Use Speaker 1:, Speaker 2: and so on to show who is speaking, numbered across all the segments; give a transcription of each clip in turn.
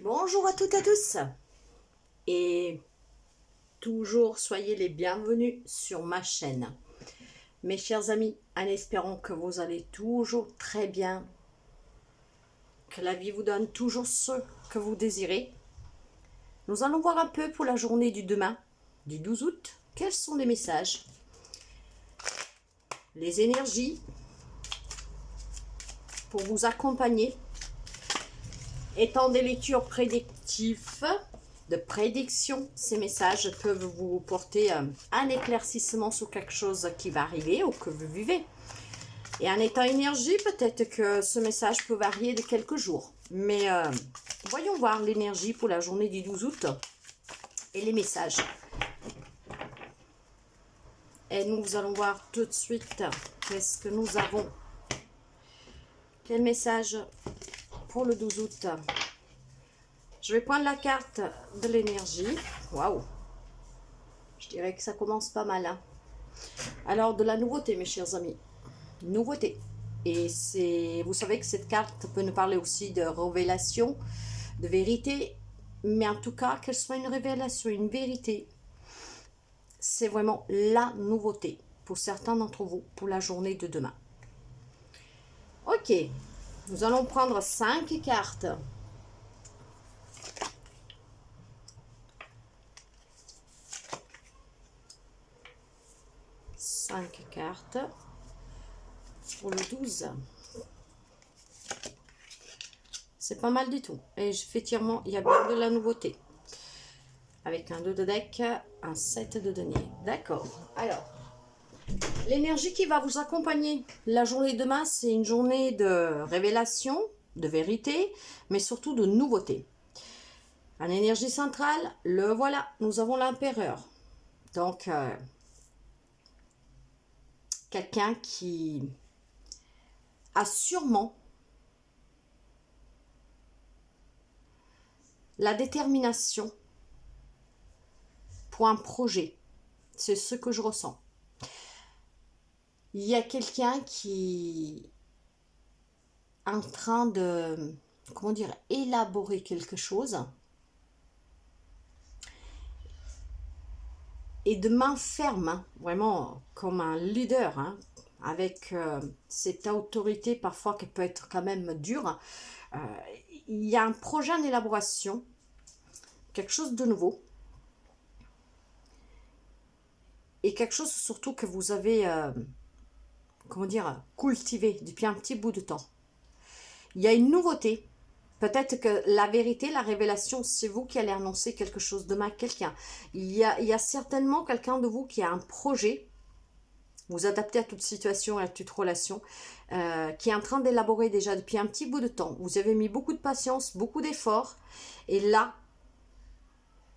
Speaker 1: Bonjour à toutes et à tous et toujours soyez les bienvenus sur ma chaîne. Mes chers amis, en espérant que vous allez toujours très bien, que la vie vous donne toujours ce que vous désirez. Nous allons voir un peu pour la journée du demain, du 12 août, quels sont les messages, les énergies pour vous accompagner. Étant des lectures prédictives, de prédiction, ces messages peuvent vous porter un éclaircissement sur quelque chose qui va arriver ou que vous vivez. Et en étant énergie, peut-être que ce message peut varier de quelques jours. Mais voyons voir l'énergie pour la journée du 12 août et les messages. Et nous allons voir tout de suite qu'est-ce que nous avons. Quel message pour le 12 août? Je vais prendre la carte de l'énergie. Waouh! Je dirais que ça commence pas mal. Hein? Alors, de la nouveauté, mes chers amis. Nouveauté. Et vous savez que cette carte peut nous parler aussi de révélation, de vérité. Mais en tout cas, qu'elle soit une révélation, une vérité, c'est vraiment la nouveauté pour certains d'entre vous pour la journée de demain. Ok, nous allons prendre 5 cartes. Cinq cartes pour le 12. C'est pas mal du tout. Et effectivement, il y a bien de la nouveauté. Avec un 2 de deck, un 7 de denier. D'accord. Alors, l'énergie qui va vous accompagner la journée de demain, c'est une journée de révélation, de vérité, mais surtout de nouveauté. En énergie centrale, le voilà, nous avons l'empereur. Donc, quelqu'un qui a sûrement la détermination pour un projet. C'est ce que je ressens. Il y a quelqu'un qui est en train de, comment dire, élaborer quelque chose et de main ferme, hein, vraiment comme un leader, hein, avec cette autorité parfois qui peut être quand même dure. Il y a un projet en élaboration, quelque chose de nouveau, et quelque chose surtout que vous avez, comment dire, cultivé depuis un petit bout de temps. Il y a une nouveauté. Peut-être que la vérité, la révélation, c'est vous qui allez annoncer quelque chose demain à quelqu'un. Il y a certainement quelqu'un de vous qui a un projet, vous adaptez à toute situation et à toute relation, qui est en train d'élaborer déjà depuis un petit bout de temps. Vous avez mis beaucoup de patience, beaucoup d'efforts, et là,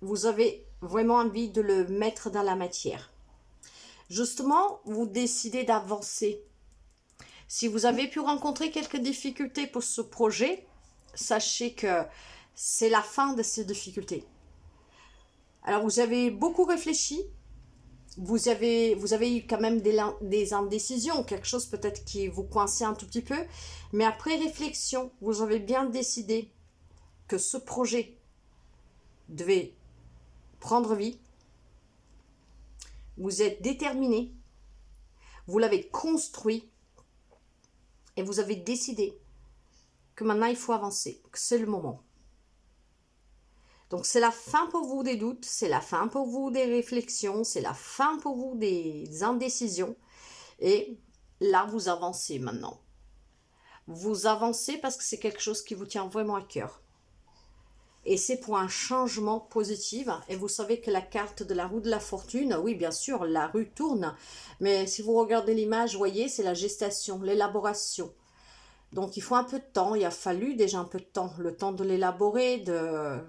Speaker 1: vous avez vraiment envie de le mettre dans la matière. Justement, vous décidez d'avancer. Si vous avez pu rencontrer quelques difficultés pour ce projet, sachez que c'est la fin de ces difficultés. Alors, vous avez beaucoup réfléchi, vous avez eu quand même des indécisions, quelque chose peut-être qui vous coinçait un tout petit peu, mais après réflexion, vous avez bien décidé que ce projet devait prendre vie. Vous êtes déterminé, vous l'avez construit et vous avez décidé que maintenant il faut avancer, que c'est le moment. Donc c'est la fin pour vous des doutes, c'est la fin pour vous des réflexions, c'est la fin pour vous des indécisions. Et là, vous avancez maintenant. Vous avancez parce que c'est quelque chose qui vous tient vraiment à cœur. Et c'est pour un changement positif. Et vous savez que la carte de la roue de la fortune, oui, bien sûr, la rue tourne. Mais si vous regardez l'image, vous voyez, c'est la gestation, l'élaboration. Donc il faut un peu de temps, il a fallu déjà un peu de temps. Le temps de l'élaborer, de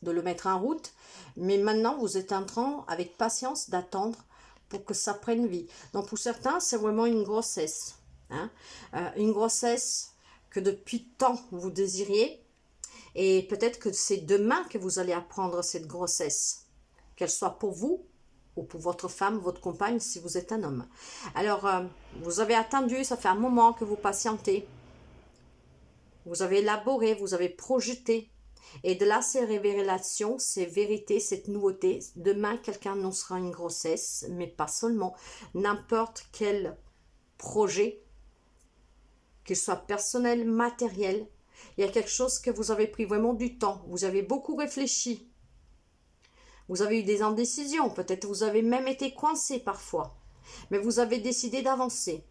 Speaker 1: le mettre en route, mais maintenant vous êtes en train, avec patience, d'attendre pour que ça prenne vie. Donc pour certains, c'est vraiment une grossesse, hein? Une grossesse que depuis tant vous désiriez, et peut-être que c'est demain que vous allez apprendre cette grossesse, qu'elle soit pour vous ou pour votre femme, votre compagne, si vous êtes un homme. Alors, vous avez attendu, ça fait un moment que vous patientez, vous avez élaboré, vous avez projeté, Et de là, ces révélations, ces vérités, cette nouveauté. Demain, quelqu'un annoncera une grossesse, mais pas seulement. N'importe quel projet, qu'il soit personnel, matériel. Il y a quelque chose que vous avez pris vraiment du temps. Vous avez beaucoup réfléchi. Vous avez eu des indécisions. Peut-être vous avez même été coincé parfois. Mais vous avez décidé d'avancer.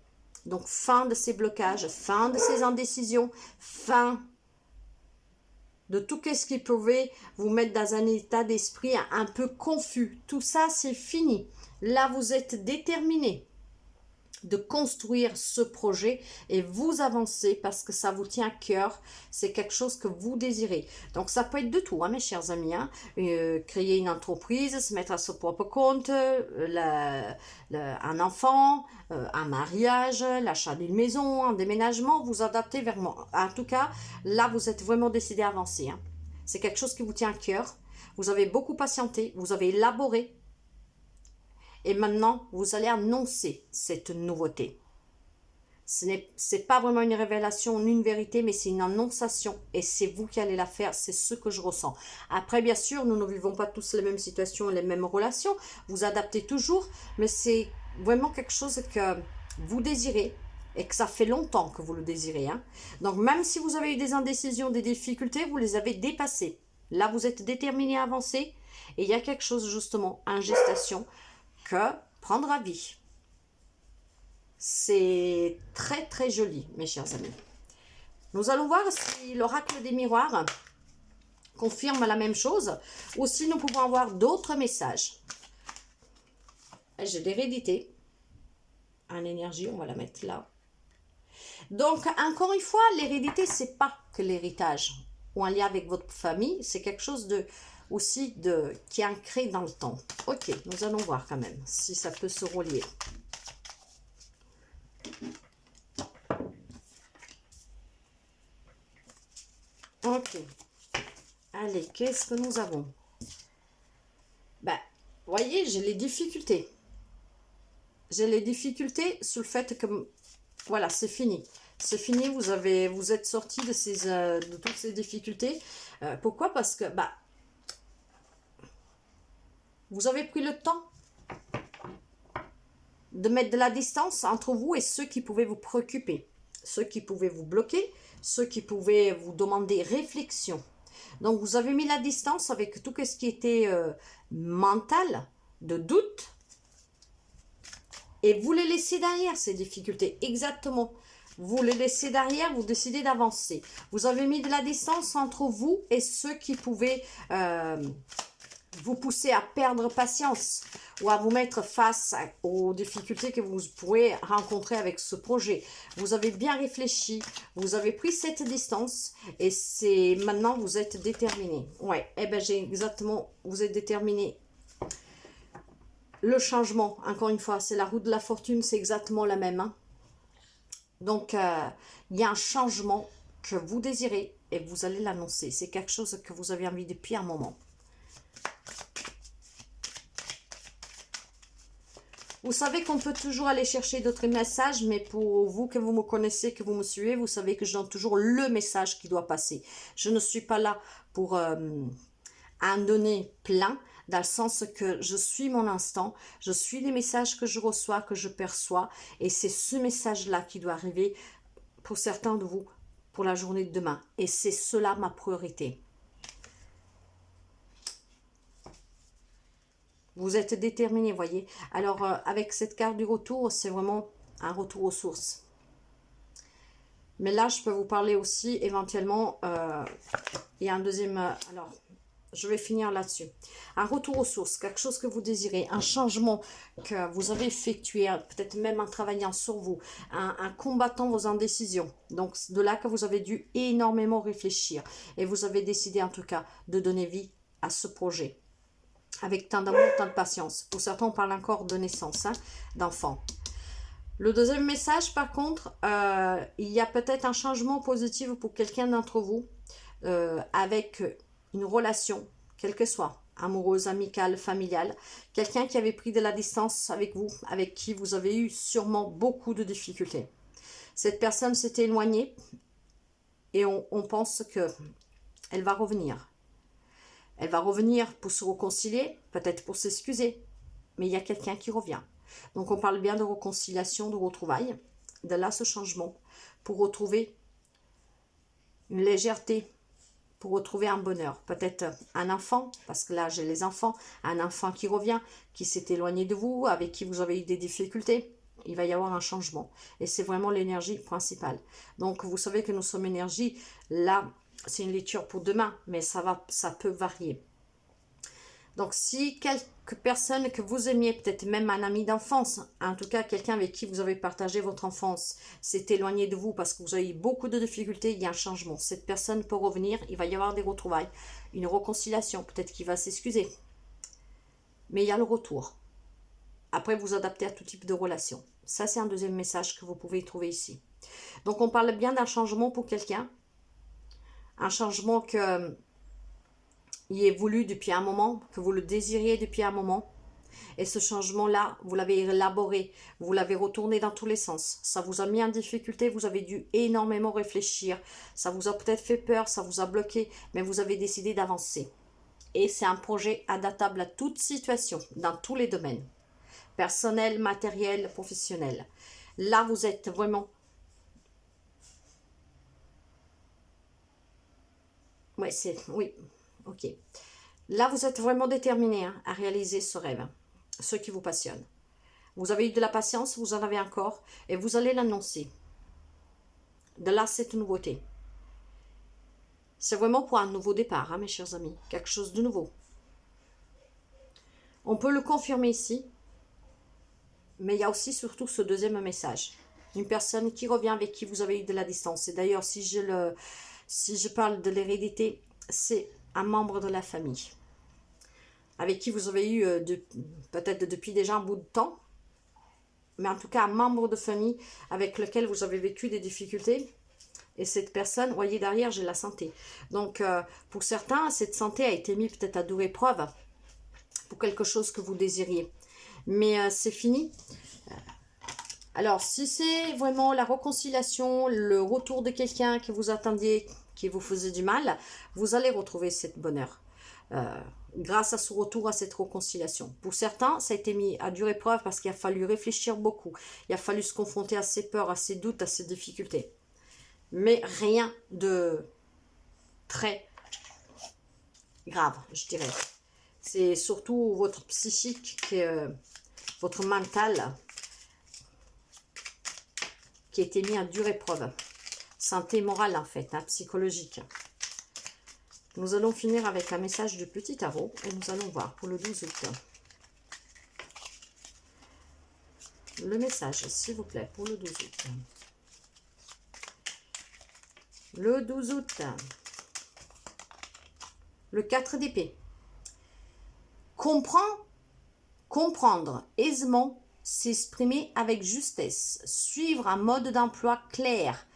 Speaker 1: Donc, fin de ces blocages, fin de ces indécisions, fin de tout ce qui pouvait vous mettre dans un état d'esprit un peu confus. Tout ça, c'est fini. Là, vous êtes déterminé de construire ce projet et vous avancez parce que ça vous tient à cœur, c'est quelque chose que vous désirez. Donc ça peut être de tout, hein, mes chers amis, hein. Créer une entreprise, se mettre à son propre compte, un enfant, un mariage, l'achat d'une maison, un déménagement, vous adaptez vers moi. En tout cas, là vous êtes vraiment décidé à avancer, hein. C'est quelque chose qui vous tient à cœur, vous avez beaucoup patienté, vous avez élaboré. Et maintenant, vous allez annoncer cette nouveauté. Ce n'est pas vraiment une révélation, une vérité, mais c'est une annonciation. Et c'est vous qui allez la faire, c'est ce que je ressens. Après, bien sûr, nous ne vivons pas tous les mêmes situations, les mêmes relations. Vous adaptez toujours, mais c'est vraiment quelque chose que vous désirez. Et que ça fait longtemps que vous le désirez, hein. Donc, même si vous avez eu des indécisions, des difficultés, vous les avez dépassées. Là, vous êtes déterminé à avancer. Et il y a quelque chose, justement, en gestation, que prendra vie. C'est très très joli, mes chers amis. Nous allons voir si l'oracle des miroirs confirme la même chose ou si nous pouvons avoir d'autres messages. J'ai l'hérédité en énergie, on va la mettre là. Donc, encore une fois, l'hérédité, c'est pas que l'héritage ou un lien avec votre famille, c'est quelque chose de aussi qui est ancré dans le temps. Ok, nous allons voir quand même si ça peut se relier. Ok. Allez, qu'est-ce que nous avons? Ben, voyez, j'ai les difficultés. J'ai les difficultés sur le fait que, voilà, c'est fini. C'est fini, vous êtes sorti de toutes ces difficultés. Pourquoi? Parce que, bah, vous avez pris le temps de mettre de la distance entre vous et ceux qui pouvaient vous préoccuper, ceux qui pouvaient vous bloquer, ceux qui pouvaient vous demander réflexion. Donc, vous avez mis la distance avec tout ce qui était mental, de doute, et vous les laissez derrière, ces difficultés, exactement. Vous les laissez derrière, vous décidez d'avancer. Vous avez mis de la distance entre vous et ceux qui pouvaient vous pousser à perdre patience ou à vous mettre face aux difficultés que vous pourrez rencontrer avec ce projet. Vous avez bien réfléchi, vous avez pris cette distance et c'est maintenant vous êtes déterminé. Ouais, eh ben j'ai exactement, vous êtes déterminé. Le changement, encore une fois, c'est la roue de la fortune, c'est exactement la même, hein. Donc, il y a un changement que vous désirez et vous allez l'annoncer. C'est quelque chose que vous avez envie depuis un moment. Vous savez qu'on peut toujours aller chercher d'autres messages, mais pour vous que vous me connaissez, que vous me suivez, vous savez que je donne toujours le message qui doit passer. Je ne suis pas là pour en donner plein, dans le sens que je suis mon instant, je suis les messages que je reçois, que je perçois, et c'est ce message-là qui doit arriver pour certains de vous pour la journée de demain. Et c'est cela ma priorité. Vous êtes déterminé, voyez. Alors, avec cette carte du retour, c'est vraiment un retour aux sources. Mais là, je peux vous parler aussi, éventuellement, il y a un deuxième... alors, je vais finir là-dessus. Un retour aux sources, quelque chose que vous désirez, un changement que vous avez effectué, peut-être même en travaillant sur vous, un combattant vos indécisions. Donc, de là que vous avez dû énormément réfléchir. Et vous avez décidé, en tout cas, de donner vie à ce projet. Avec tant d'amour, tant de patience. Pour certains, on parle encore de naissance, hein, d'enfants. Le deuxième message, par contre, il y a peut-être un changement positif pour quelqu'un d'entre vous avec une relation, quelle que soit, amoureuse, amicale, familiale. Quelqu'un qui avait pris de la distance avec vous, avec qui vous avez eu sûrement beaucoup de difficultés. Cette personne s'était éloignée et on pense que elle va revenir. Elle va revenir pour se réconcilier, peut-être pour s'excuser. Mais il y a quelqu'un qui revient. Donc on parle bien de réconciliation, de retrouvailles. De là ce changement. Pour retrouver une légèreté. Pour retrouver un bonheur. Peut-être un enfant, parce que là j'ai les enfants. Un enfant qui revient, qui s'est éloigné de vous, avec qui vous avez eu des difficultés. Il va y avoir un changement. Et c'est vraiment l'énergie principale. Donc vous savez que nous sommes énergie. Là, c'est une lecture pour demain, mais ça peut varier. Donc si quelques personnes que vous aimiez, peut-être même un ami d'enfance, en tout cas quelqu'un avec qui vous avez partagé votre enfance, s'est éloigné de vous parce que vous avez eu beaucoup de difficultés, il y a un changement. Cette personne peut revenir, il va y avoir des retrouvailles, une réconciliation, peut-être qu'il va s'excuser. Mais il y a le retour. Après, vous adaptez à tout type de relation. Ça, c'est un deuxième message que vous pouvez trouver ici. Donc, on parle bien d'un changement pour quelqu'un. Un changement que il est voulu depuis un moment, que vous le désiriez depuis un moment. Et ce changement-là, vous l'avez élaboré, vous l'avez retourné dans tous les sens. Ça vous a mis en difficulté, vous avez dû énormément réfléchir. Ça vous a peut-être fait peur, ça vous a bloqué, mais vous avez décidé d'avancer. Et c'est un projet adaptable à toute situation, dans tous les domaines. Personnel, matériel, professionnel. Là, vous êtes vraiment... Ouais, c'est... Oui, ok. Là, vous êtes vraiment déterminé à réaliser ce rêve, ce qui vous passionne. Vous avez eu de la patience, vous en avez encore, et vous allez l'annoncer. De là, cette nouveauté. C'est vraiment pour un nouveau départ, hein, mes chers amis. Quelque chose de nouveau. On peut le confirmer ici, mais il y a aussi surtout ce deuxième message. Une personne qui revient avec qui vous avez eu de la distance. Et d'ailleurs, si je parle de l'hérédité, c'est un membre de la famille. Avec qui vous avez eu peut-être depuis déjà un bout de temps. Mais en tout cas, un membre de famille avec lequel vous avez vécu des difficultés. Et cette personne, voyez derrière, j'ai la santé. Donc, pour certains, cette santé a été mise peut-être à dure épreuve pour quelque chose que vous désiriez. Mais c'est fini. Alors, si c'est vraiment la réconciliation, le retour de quelqu'un que vous attendiez, qui vous faisait du mal, vous allez retrouver ce bonheur. Grâce à ce retour, à cette réconciliation. Pour certains, ça a été mis à dure épreuve parce qu'il a fallu réfléchir beaucoup. Il a fallu se confronter à ses peurs, à ses doutes, à ses difficultés. Mais rien de très grave, je dirais. C'est surtout votre psychique, votre mental, qui a été mis à dure épreuve. Santé morale, en fait, hein, psychologique. Nous allons finir avec un message du petit tarot et nous allons voir pour le 12 août. Le message, s'il vous plaît, pour le 12 août. Le 12 août. Le 4 d'épée. Comprendre aisément, s'exprimer avec justesse, suivre un mode d'emploi clair,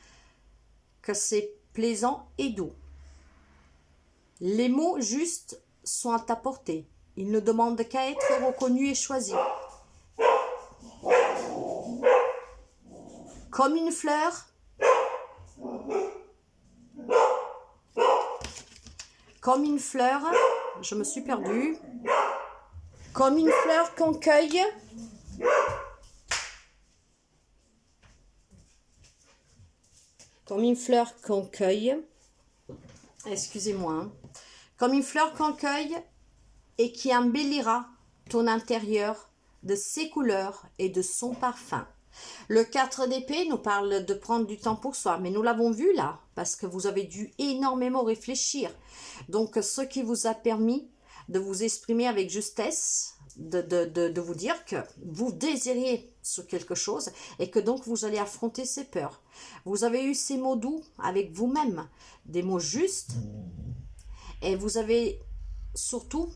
Speaker 1: que c'est plaisant et doux. Les mots justes sont à ta portée. Ils ne demandent qu'à être reconnus et choisis. Comme une fleur, je me suis perdue. Comme une fleur qu'on cueille. Comme une fleur qu'on cueille. Excusez-moi. Hein. Comme une fleur qu'on cueille et qui embellira ton intérieur de ses couleurs et de son parfum. Le 4 d'épée nous parle de prendre du temps pour soi, mais nous l'avons vu là, parce que vous avez dû énormément réfléchir. Donc, ce qui vous a permis de vous exprimer avec justesse, de vous dire que vous désiriez sur quelque chose et que donc vous allez affronter ces peurs. Vous avez eu ces mots doux avec vous-même, des mots justes, et vous avez surtout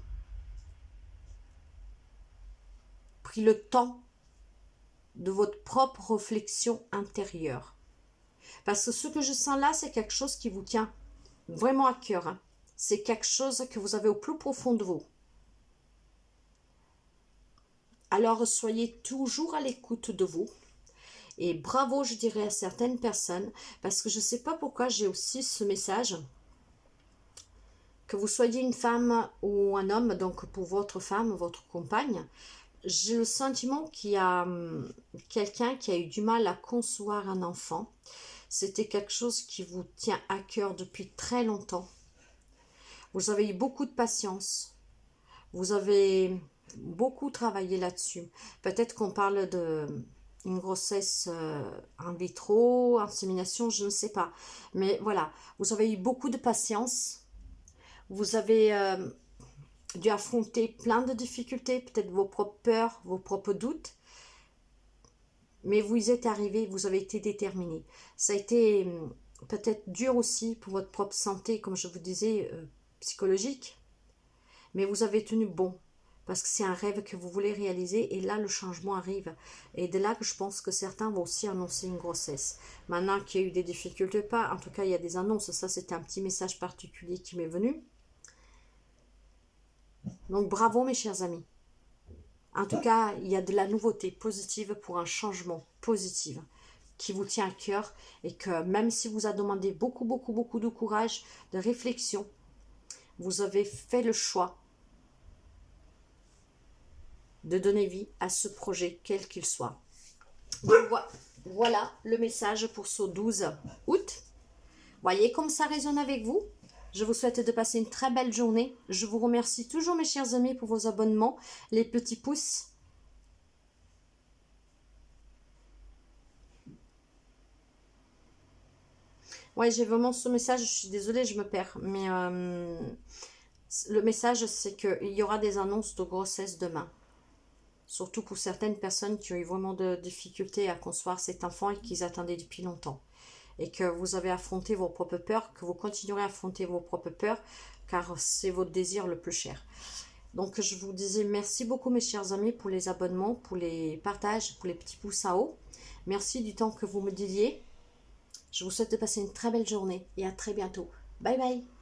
Speaker 1: pris le temps de votre propre réflexion intérieure. Parce que ce que je sens là, c'est quelque chose qui vous tient vraiment à cœur. Hein. C'est quelque chose que vous avez au plus profond de vous. Alors, soyez toujours à l'écoute de vous. Et bravo, je dirais, à certaines personnes, parce que je ne sais pas pourquoi j'ai aussi ce message. que vous soyez une femme ou un homme, donc pour votre femme, votre compagne, j'ai le sentiment qu'il y a quelqu'un qui a eu du mal à concevoir un enfant. C'était quelque chose qui vous tient à cœur depuis très longtemps. Vous avez eu beaucoup de patience. Vous avez beaucoup travaillé là-dessus. Peut-être qu'on parle de une grossesse in vitro, insémination, je ne sais pas. Mais voilà, vous avez eu beaucoup de patience. Vous avez dû affronter plein de difficultés, peut-être vos propres peurs, vos propres doutes. Mais vous y êtes arrivé, vous avez été déterminé. Ça a été peut-être dur aussi pour votre propre santé, comme je vous disais, psychologique. Mais vous avez tenu bon, parce que c'est un rêve que vous voulez réaliser, et là, le changement arrive. Et de là que je pense que certains vont aussi annoncer une grossesse. Maintenant qu'il y a eu des difficultés, pas, en tout cas, il y a des annonces. Ça, c'était un petit message particulier qui m'est venu. Donc, bravo, mes chers amis. En tout cas, il y a de la nouveauté positive pour un changement positif qui vous tient à cœur, et que même si vous a demandé beaucoup, beaucoup, beaucoup de courage, de réflexion, vous avez fait le choix de donner vie à ce projet, quel qu'il soit. Donc, voilà le message pour ce 12 août. Voyez comme ça résonne avec vous. Je vous souhaite de passer une très belle journée. Je vous remercie toujours, mes chers amis, pour vos abonnements, les petits pouces. Ouais, j'ai vraiment ce message, je suis désolée, je me perds. Mais le message, c'est qu'il y aura des annonces de grossesse demain. Surtout pour certaines personnes qui ont eu vraiment de difficultés à concevoir cet enfant et qu'ils attendaient depuis longtemps. Et que vous avez affronté vos propres peurs, que vous continuerez à affronter vos propres peurs, car c'est votre désir le plus cher. Donc je vous disais merci beaucoup, mes chers amis, pour les abonnements, pour les partages, pour les petits pouces en haut. Merci du temps que vous me dédiez. Je vous souhaite de passer une très belle journée et à très bientôt. Bye bye.